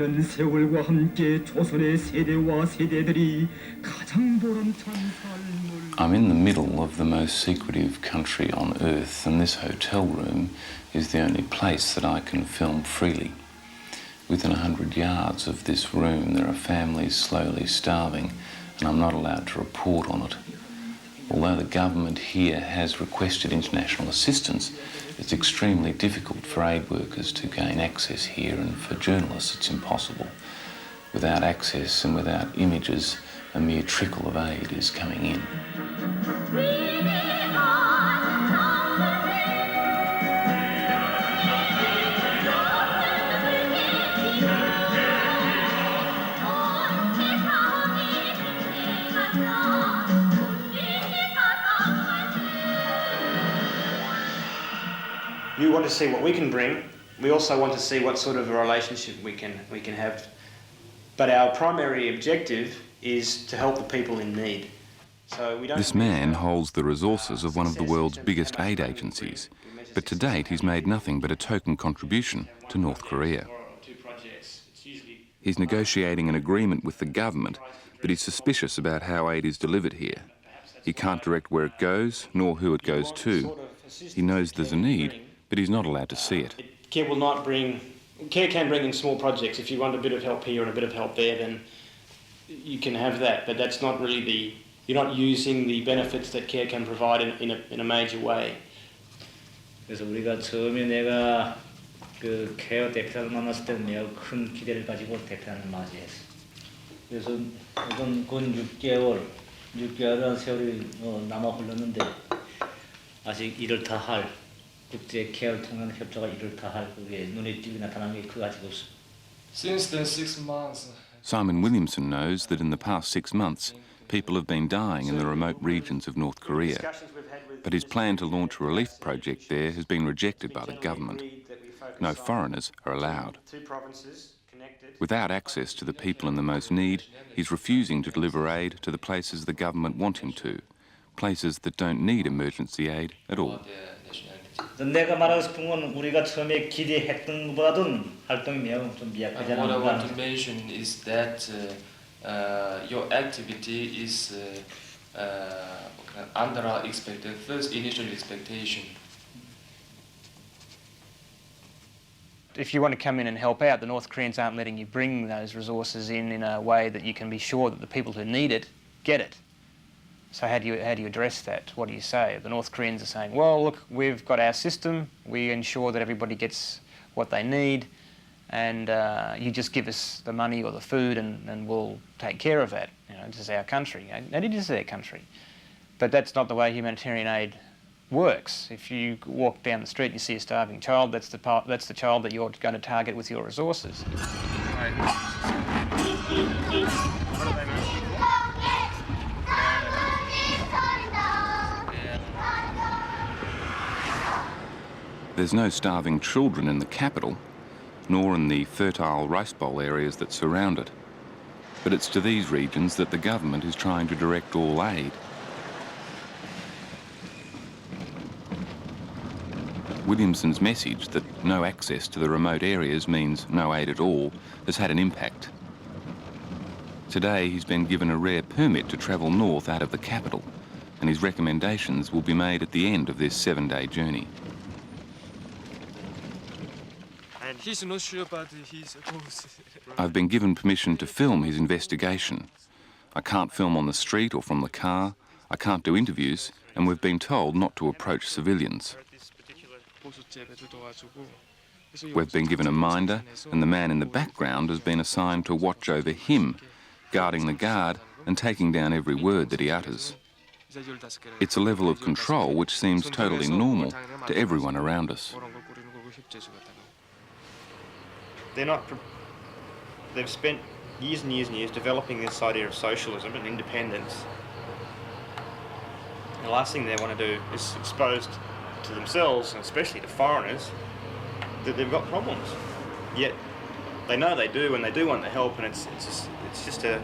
오랜 세월과 함께 조선의 세대와 세대들이 가장 보람찬 삶을. I'm in the middle of the most secretive country on earth, and this hotel room is the only place that I can film freely. Within 100 yards of this room there are families slowly starving, and I'm not allowed to report on it. Although the government here has requested international assistance, it's extremely difficult for aid workers to gain access here, and for journalists it's impossible. Without access and without images, a mere trickle of aid is coming in. You want to see what we can bring. We also want to see what sort of a relationship we can have. But our primary objective is to help the people in need. So we don't. This man holds the resources of one of the world's biggest aid agencies, but to date he's made nothing but a token contribution to North Korea. He's negotiating an agreement with the government, but he's suspicious about how aid is delivered here. He can't direct where it goes, nor who it goes to. He knows there's a need, but he's not allowed to see it. Care can bring in small projects. If you want a bit of help here and a bit of help there, then you can have that. But that's not really you're not using the benefits that care can provide in a major way. 그래서 우리가 처음에 내가 그 케어 대표를 만났을 때는 매우 큰 기대를 가지고 대표를 맞이했어. 그래서 이번 근 6개월이라는 세월이 남아 흘렀는데 아직 이를 다 할 국제 케어를 통한 협조가 이를 다 할 그게 눈에 띄게 나타난 게 그거 아직 없어. Since then 6 months. Simon Williamson knows that in the past 6 months, people have been dying in the remote regions of North Korea. But his plan to launch a relief project there has been rejected by the government. No foreigners are allowed. Without access to the people in the most need, he's refusing to deliver aid to the places the government want him to, places that don't need emergency aid at all. 내가 말하고 싶은 건 우리가 처음에 기대했던 것보다는 활동이 매우 좀 미약하지 않나. What I want to mention is that your activity is under our initial expectation. If you want to come in and help out, the North Koreans aren't letting you bring those resources in a way that you can be sure that the people who need it get it. So how do you address that? What do you say? The North Koreans are saying, well, look, we've got our system, we ensure that everybody gets what they need, and you just give us the money or the food and we'll take care of that. You know, this is our country. And it is their country. But that's not the way humanitarian aid works. If you walk down the street and you see a starving child, that's the child that you're going to target with your resources. There's no starving children in the capital, nor in the fertile rice bowl areas that surround it. But it's to these regions that the government is trying to direct all aid. Williamson's message that no access to the remote areas means no aid at all has had an impact. Today he's been given a rare permit to travel north out of the capital, and his recommendations will be made at the end of this 7-day journey. He's not sure, but he's supposed. I've been given permission to film his investigation. I can't film on the street or from the car, I can't do interviews, and we've been told not to approach civilians. We've been given a minder, and the man in the background has been assigned to watch over him, guarding the guard and taking down every word that he utters. It's a level of control which seems totally normal to everyone around us. They've spent years and years and years developing this idea of socialism and independence. The last thing they want to do is expose to themselves, and especially to foreigners, that they've got problems. Yet they know they do, and they do want the help, and it's just a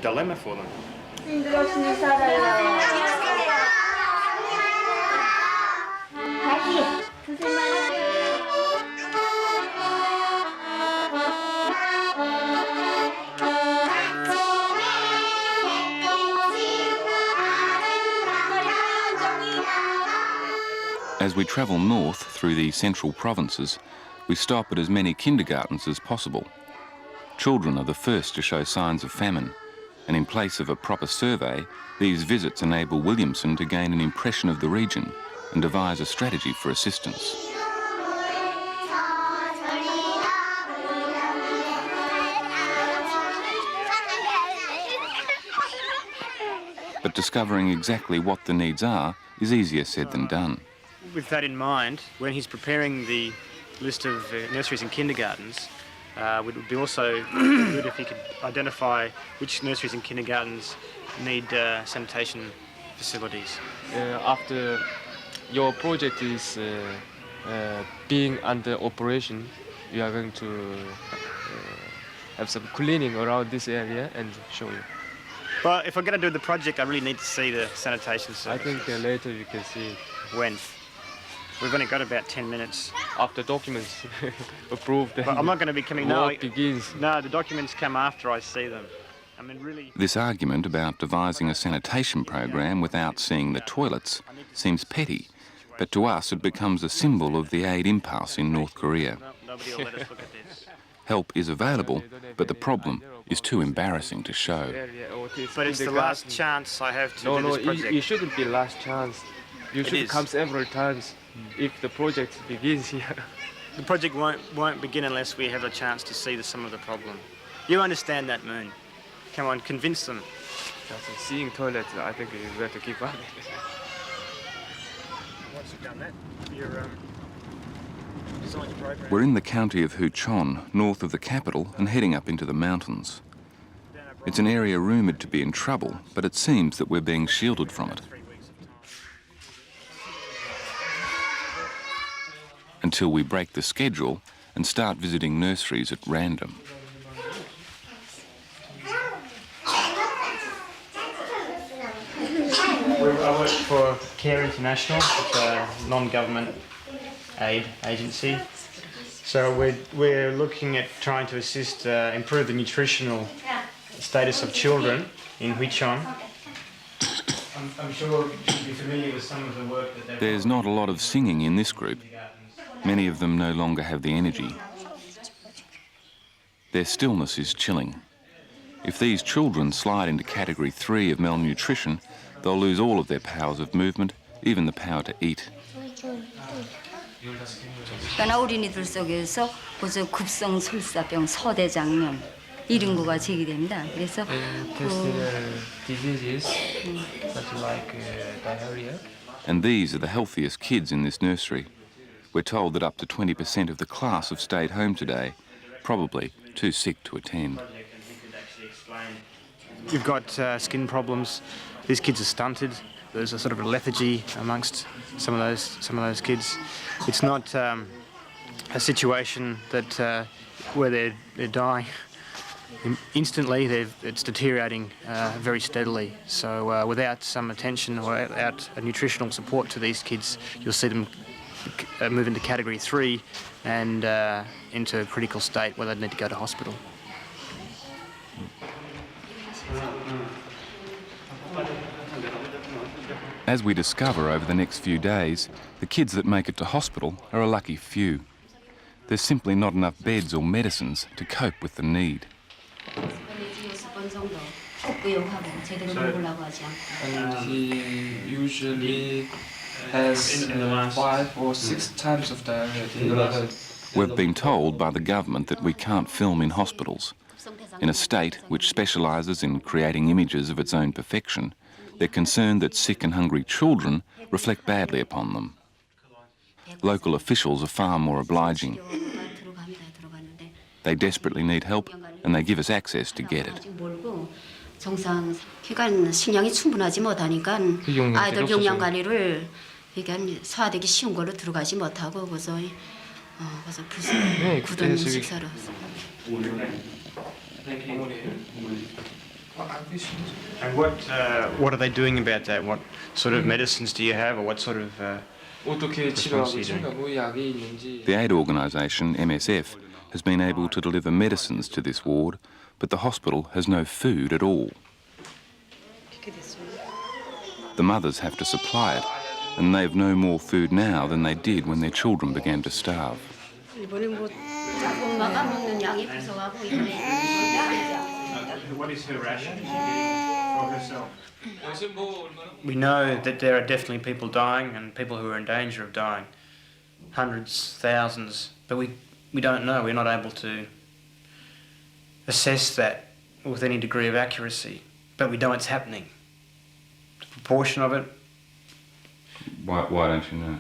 dilemma for them. As we travel north through the central provinces, we stop at as many kindergartens as possible. Children are the first to show signs of famine, and in place of a proper survey, these visits enable Williamson to gain an impression of the region and devise a strategy for assistance. But discovering exactly what the needs are is easier said than done. With that in mind, when he's preparing the list of nurseries and kindergartens, it would be also good if he could identify which nurseries and kindergartens need sanitation facilities. After your project is being under operation, we are going to have some cleaning around this area and show you. Well, if we're going to do the project, I really need to see the sanitation services. I think later you can see. When? We've only got about 10 minutes. After documents approved, But I'm not going to be coming now. now. Begins. No, the documents come after I see them. I mean, really. This argument about devising a sanitation program without seeing the toilets seems petty, but to us it becomes a symbol of the aid impasse in North Korea. No, nobody will let us look at this. Help is available, but the problem is too embarrassing to show. But it's the last chance I have to do this project. it shouldn't be last chance. You should come several times if the project begins here. The project won't begin unless we have a chance to see some of the problem. You understand that, Moon. Come on, convince them. Seeing toilets, I think you better keep up. Once you've done that, you're design your program. We're in the county of Huchon, north of the capital, and heading up into the mountains. It's an area rumoured to be in trouble, but it seems that we're being shielded from it. Until we break the schedule and start visiting nurseries at random. I work for Care International, it's a non-government aid agency. So we're looking at trying to assist improve the nutritional status of children in Huichon. I'm sure you'll be familiar with some of the work that they've done. There's not a lot of singing in this group. Many of them no longer have the energy. Their stillness is chilling. If these children slide into category 3 of malnutrition, they'll lose all of their powers of movement, even the power to eat. 어린이들 속에서 보조 급성 설사병 서대장염 이런 거가 제기됩니다. 그래서 diseases such like diarrhea. And these are the healthiest kids in this nursery. We're told that up to 20% of the class have stayed home today, probably too sick to attend. You've got skin problems. These kids are stunted. There's a sort of a lethargy amongst some of those kids. It's not a situation that where they're dying instantly. It's deteriorating very steadily. So without some attention or without a nutritional support to these kids, you'll see them move into category 3 and into a critical state where they need to go to hospital. As we discover over the next few days, the kids that make it to hospital are a lucky few. There's simply not enough beds or medicines to cope with the need. And he usually has 5 or 6 times of diarrhea. We've been told by the government that we can't film in hospitals. In a state which specialises in creating images of its own perfection, they're concerned that sick and hungry children reflect badly upon them. Local officials are far more obliging. They desperately need help and they give us access to get it. 정상 그러니까 식량이 충분하지 못하니까 아이들 용량 관리를 그러니까 소화되기 쉬운 걸로 들어가지 못하고 그래서 굳은 식사로. And what are they doing about that? What sort of medicines do you have, or what sort of 어떻게 치료하고 있는가, 뭐 약이 있는지. The aid organisation, MSF, has been able to deliver medicines to this ward, but the hospital has no food at all. The mothers have to supply it, and they've no more food now than they did when their children began to starve. What is her ration for herself? We know that there are definitely people dying and people who are in danger of dying. Hundreds, thousands, but we don't know. We're not able to assess that with any degree of accuracy, but we know it's happening. The proportion of it. Why don't you know?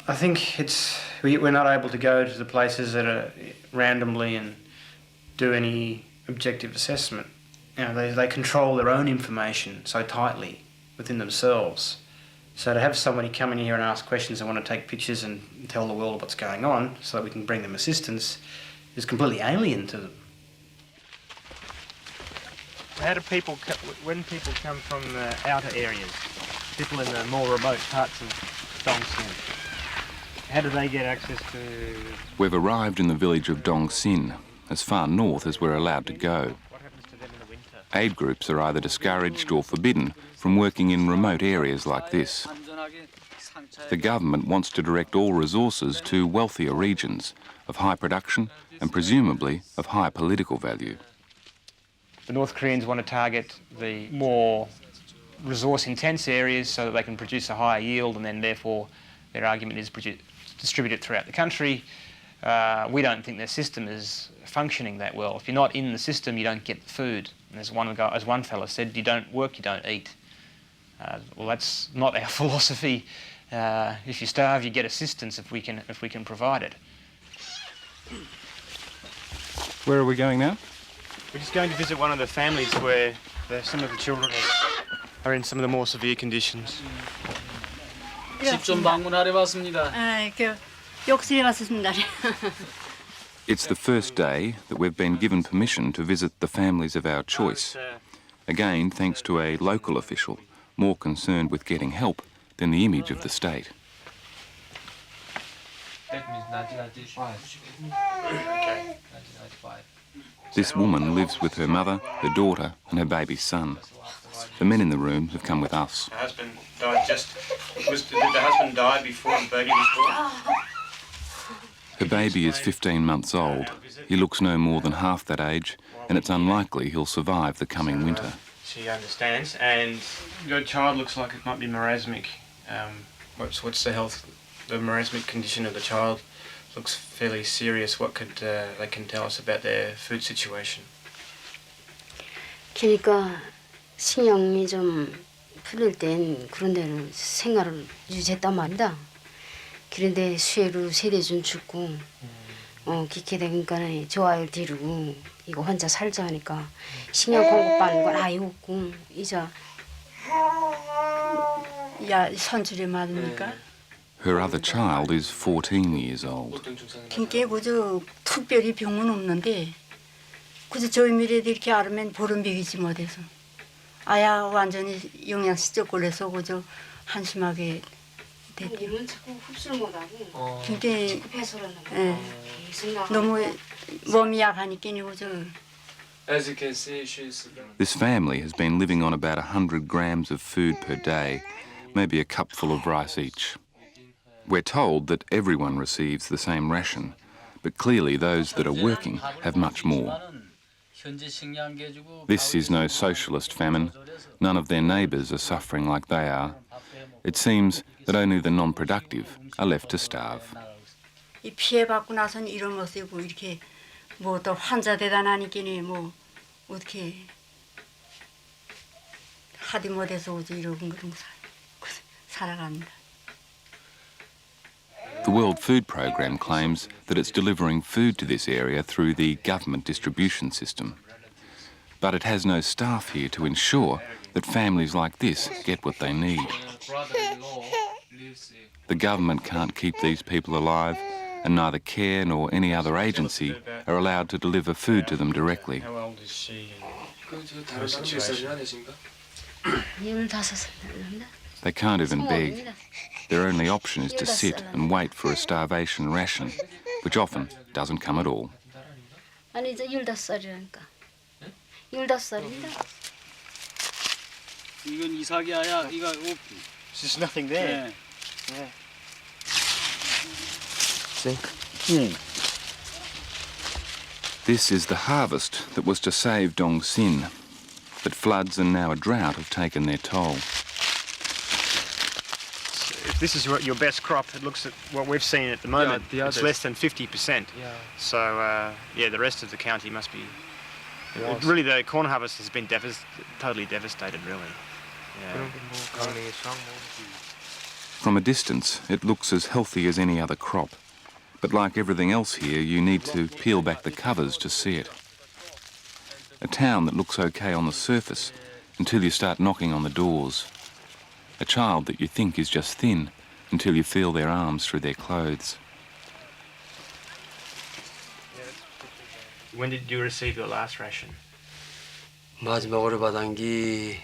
I think we're not able to go to the places that are randomly and do any objective assessment. You know, they control their own information so tightly within themselves. So to have somebody come in here and ask questions and want to take pictures and tell the world what's going on so that we can bring them assistance is completely alien to them. How do people, when people come from the outer areas, people in the more remote parts of Dongsin, how do they get access to... We've arrived in the village of Dongsin, as far north as we're allowed to go. What happens to them in the winter? Aid groups are either discouraged or forbidden from working in remote areas like this. The government wants to direct all resources to wealthier regions of high production and presumably of high political value. The North Koreans want to target the more resource-intense areas so that they can produce a higher yield, and then therefore their argument is distribute it throughout the country. We don't think their system is functioning that well. If you're not in the system, you don't get the food. And as one fellow said, you don't work, you don't eat. Well, that's not our philosophy. If you starve, you get assistance if we can provide it. Where are we going now? We're just going to visit one of the families where some of the children are in some of the more severe conditions. 집 좀 방문하러 왔습니다. 욕실에 왔습니다. It's the first day that we've been given permission to visit the families of our choice. Again, thanks to a local official, more concerned with getting help than the image of the state. That means 1995. Okay. 1995. This woman lives with her mother, her daughter and her baby son. The men in the room have come with us. The husband died did the husband die before the baby was born? Her baby is 15 months old. He looks no more than half that age, and it's unlikely he'll survive the coming winter. She understands, and your child looks like it might be marasmic. What's the marasmic condition of the child? Looks fairly serious. What could they can tell us about their food situation? 그러니까 신경이 좀 풀릴 땐 그런 데는 생활을 유지했단 말이다. 그런데 수해로 세대 좀 죽고 그렇게 되니까 저 아이를 데리고 이거 혼자 살자 하니까 신경 공급받는 건 아예 없고 이제 야 선출이 맞으니까. Her other child is 14 years old. 그게 그저 특별히 병은 없는데 그저 저희 미래도 이렇게 알으면 보름 비기지 못해서 아야 완전히 영양실적 걸려서 그저 한심하게 됐대요. 몸은 자꾸 흡수를 못하고 그게 너무 몸이 약하니까 그저. As you can see, she's... This family has been living on about 100 grams of food per day, maybe a cupful of rice each. We're told that everyone receives the same ration, but clearly those that are working have much more. This is no socialist famine. None of their neighbours are suffering like they are. It seems that only the non-productive are left to starve. 이 피해 받고 나선 이런 모습이고 이렇게 뭐 또 환자 대단하니까니 뭐 어떻게 하디 못해서 오지 이런 그런 살아갑니다. The World Food Programme claims that it's delivering food to this area through the government distribution system. But it has no staff here to ensure that families like this get what they need. The government can't keep these people alive, and neither CARE nor any other agency are allowed to deliver food to them directly. How old is she? They can't even beg. Their only option is to sit and wait for a starvation ration, which often doesn't come at all. 아니 이제 15살이라니까. 15살인데. 이건 이삭이 아니야. 이거 There's just nothing there. 네. See? This is the harvest that was to save Dong Sin, but floods and now a drought have taken their toll. If this is your best crop, it looks at what we've seen at the moment. the it's others. less than 50%. Yeah. So yeah, the rest of the county must be. Was. Really, the corn harvest has been totally devastated. Really. Yeah. From a distance, it looks as healthy as any other crop. But like everything else here, you need to peel back the covers to see it. A town that looks okay on the surface until you start knocking on the doors. A child that you think is just thin until you feel their arms through their clothes. When did you receive your last ration? 마지막으로 받은 게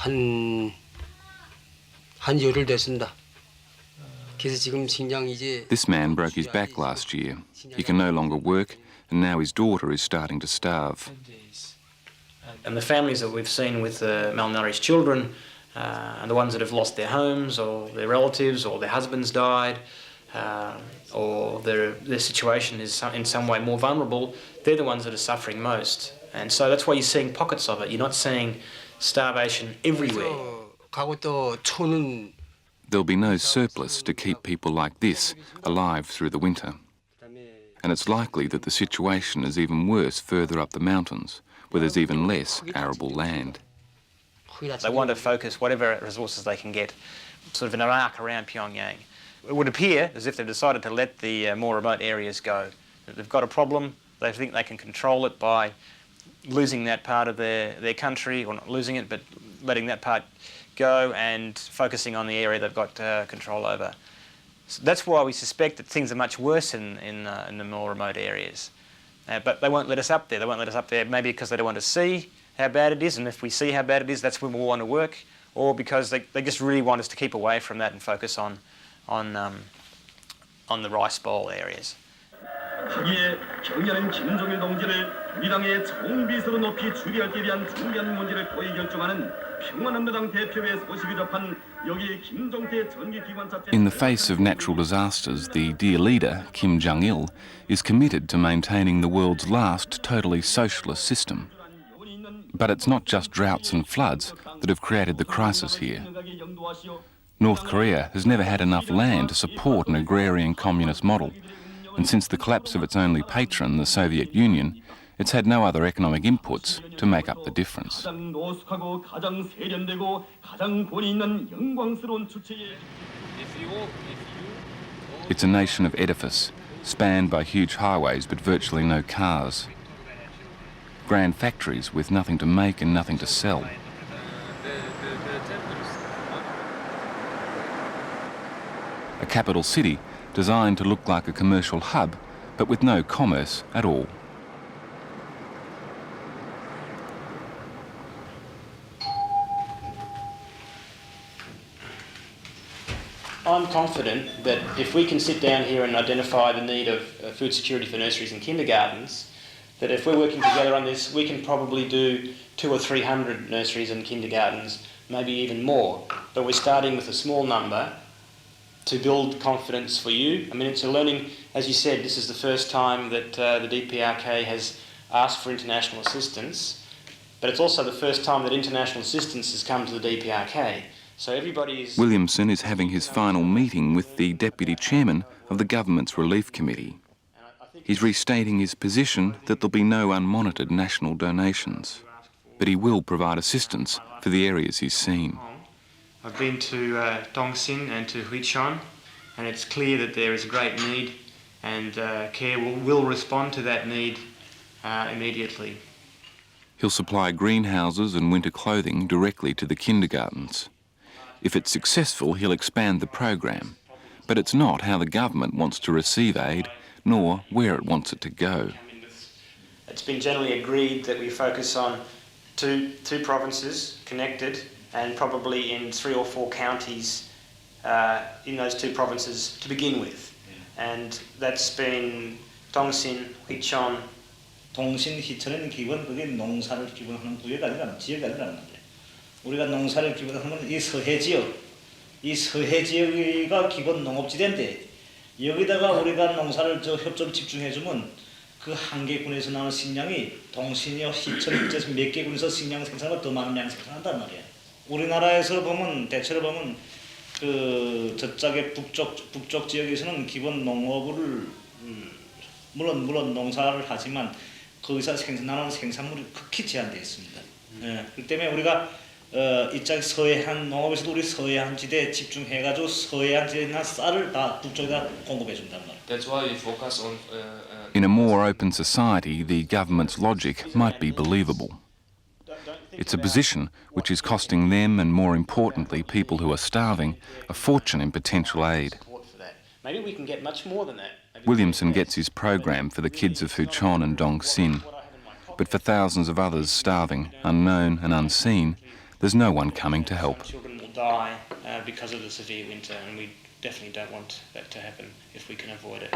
한 열흘 됐습니다. 그래서 지금 식량 이제 This man broke his back last year. He can no longer work, and now his daughter is starting to starve. And the families that we've seen with malnourished children, and the ones that have lost their homes or their relatives or their husbands died, or their situation is in some way more vulnerable, they're the ones that are suffering most. And so that's why you're seeing pockets of it. You're not seeing starvation everywhere. 가고 또 초는 There'll be no surplus to keep people like this alive through the winter. And it's likely that the situation is even worse further up the mountains, where there's even less arable land. They want to focus whatever resources they can get sort of in an arc around Pyongyang. It would appear as if they've decided to let the more remote areas go. They've got a problem, they think they can control it by losing that part of their country, or not losing it, but letting that part go and focusing on the area they've got control over. So that's why we suspect that things are much worse in the more remote areas. But they won't let us up there. They won't let us up there maybe because they don't want to see how bad it is, and if we see how bad it is, that's when we'll want to work, or because they just really want us to keep away from that and focus on the rice bowl areas. 하기에 경의하는 김정일 동지를 우리 당의 총비서로 높이 추대할 때 대한 중요한 문제를 거의 결정하는 평화남로당 대표의 소식을 접한 여기 김정태 전기기관차. In the face of natural disasters, the dear leader, Kim Jong-il, is committed to maintaining the world's last totally socialist system. But it's not just droughts and floods that have created the crisis here. North Korea has never had enough land to support an agrarian communist model, and since the collapse of its only patron, the Soviet Union, it's had no other economic inputs to make up the difference. It's a nation of edifice, spanned by huge highways but virtually no cars. Grand factories with nothing to make and nothing to sell. A capital city designed to look like a commercial hub, but with no commerce at all. I'm confident that if we can sit down here and identify the need of food security for nurseries and kindergartens, that if we're working together on this, we can probably do 200 or 300 nurseries and kindergartens, maybe even more. But we're starting with a small number to build confidence for you. I mean, it's a learning, as you said, this is the first time that the DPRK has asked for international assistance, but it's also the first time that international assistance has come to the DPRK. So everybody is... Williamson is having his final meeting with the Deputy Chairman of the Government's Relief Committee. He's restating his position that there'll be no unmonitored national donations, but he will provide assistance for the areas he's seen. I've been to Dongsin and to Huichon, and it's clear that there is a great need, and CARE will respond to that need immediately. He'll supply greenhouses and winter clothing directly to the kindergartens. If it's successful, he'll expand the program, but it's not how the government wants to receive aid, nor where it wants it to go. It's been generally agreed that we focus on two provinces connected, and probably in 3 or 4 counties in those 2 provinces to begin with. And that's been Dongsin, Huichon, 동신희천은 기본 그게 농사를 기본하는 구역이 지역이 아니라는 거예요. 우리가 농사를 기본하는 건 이 서해 지역, 이 서해 지역이 기본 농업지대인데 여기다가 우리가 농사를 협조를 집중해주면 그 한 개 군에서 나오는 식량이 동신이와 희천에서 몇 개 군에서 식량 생산을 더 많은 양 생산한단 말이에요. 우리나라에서 보면 대체로 보면 그 저쪽의 북쪽 지역에서는 기본 농업을 물론 농사를 하지만 거기서 생산하는 생산물이 극히 제한되어 있습니다. 예, 그렇기 때문에 우리가 이쪽 서해안 농업에서도 우리 서해안 지대에 집중해가지고 서해안 지대에 난 쌀을 다 북쪽에다 공급해 준단 말이에요. That's why we focus on. In a more open society, the government's logic might be believable. It's a position which is costing them, and more importantly, people who are starving, a fortune in potential aid. Maybe we can get much more than that. Williamson gets his program for the kids of Huchon and Dong Sin. But for thousands of others starving, unknown and unseen, there's no one coming to help. Children will die because of the severe winter, and we definitely don't want that to happen if we can avoid it.